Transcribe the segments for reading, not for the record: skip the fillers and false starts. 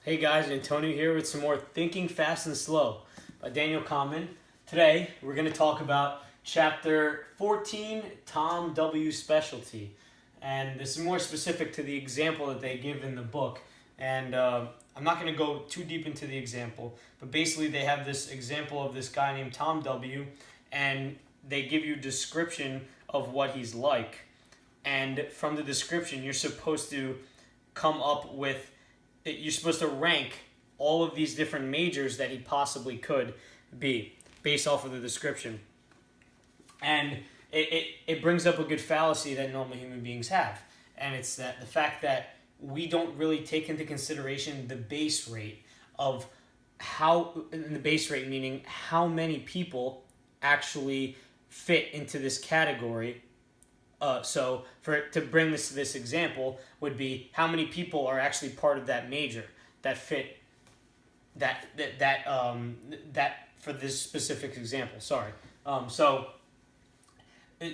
Hey guys, Antonio here with some more Thinking Fast and Slow by Daniel Kahneman. Today we're going to talk about chapter 14, Tom W. Specialty. And this is more specific to the example that they give in the book. And I'm not going to go too deep into the example, but basically they have this example of this guy named Tom W. and they give you a description of what he's like. And from the description, you're supposed to come up with you're supposed to rank all of these different majors that he possibly could be based off of the description. And it brings up a good fallacy that normal human beings have. And it's that the fact that we don't really take into consideration the base rate of the base rate meaning how many people actually fit into this category. So to bring this example would be how many people are actually part of that major that fit that for this specific example.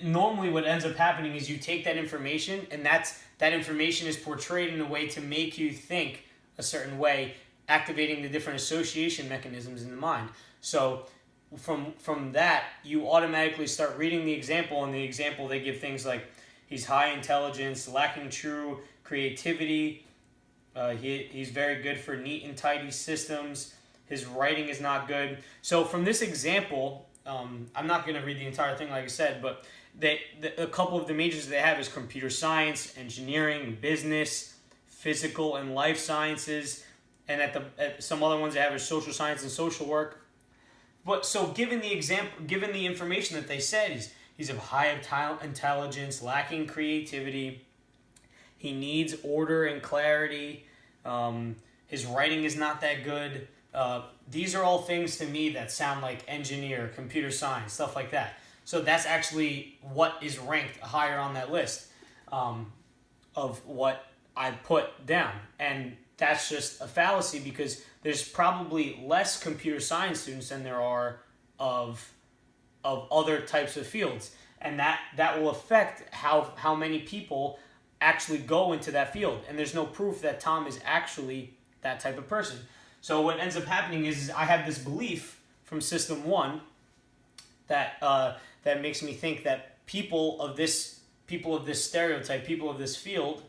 Normally what ends up happening is you take that information and that information is portrayed in a way to make you think a certain way, activating the different association mechanisms in the mind. So from that, you automatically start reading the example. In the example, they give things like he's high intelligence, lacking true creativity. He's very good for neat and tidy systems. His writing is not good. So from this example, I'm not going to read the entire thing, like I said, but a couple of the majors they have is computer science, engineering, business, physical and life sciences, and at some other ones they have is social science and social work. But so given the information that they said, he's of high intelligence, lacking creativity. He needs order and clarity. His writing is not that good. These are all things to me that sound like engineer, computer science, stuff like that. So that's actually what is ranked higher on that list of what I put down. And that's just a fallacy because there's probably less computer science students than there are of other types of fields. And that will affect how many people actually go into that field. And there's no proof that Tom is actually that type of person. So what ends up happening is I have this belief from System 1 that makes me think that people of this stereotype, people of this field,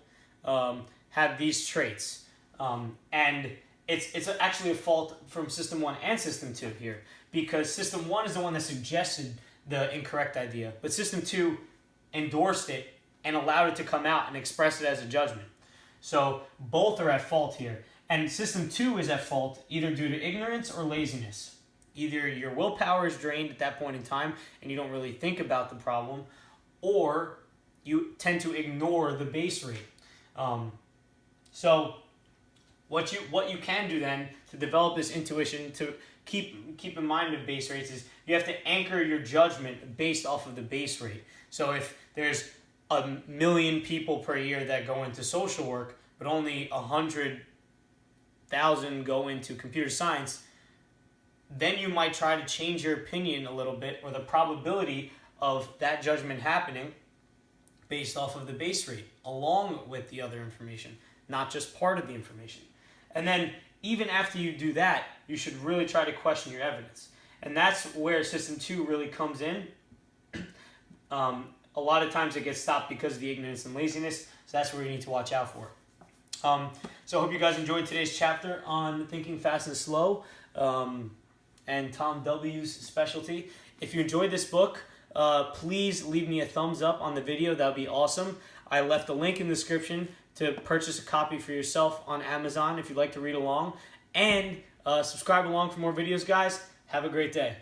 have these traits. And it's actually a fault from System 1 and System 2 here, because System 1 is the one that suggested the incorrect idea, but System 2 endorsed it and allowed it to come out and express it as a judgment. So both are at fault here. And System 2 is at fault either due to ignorance or laziness. Either your willpower is drained at that point in time and you don't really think about the problem, or you tend to ignore the base rate. So what you can do then to develop this intuition to keep in mind of base rates is you have to anchor your judgment based off of the base rate. So if there's 1 million people per year that go into social work, but only 100,000 go into computer science, then you might try to change your opinion a little bit, or the probability of that judgment happening based off of the base rate, along with the other information, not just part of the information. And then even after you do that, you should really try to question your evidence. And that's where System 2 really comes in. A lot of times it gets stopped because of the ignorance and laziness, so that's where you need to watch out for. So I hope you guys enjoyed today's chapter on Thinking Fast and Slow and Tom W.'s specialty. If you enjoyed this book, please leave me a thumbs up on the video. That would be awesome. I left a link in the description to purchase a copy for yourself on Amazon if you'd like to read along. And subscribe along for more videos, guys. Have a great day.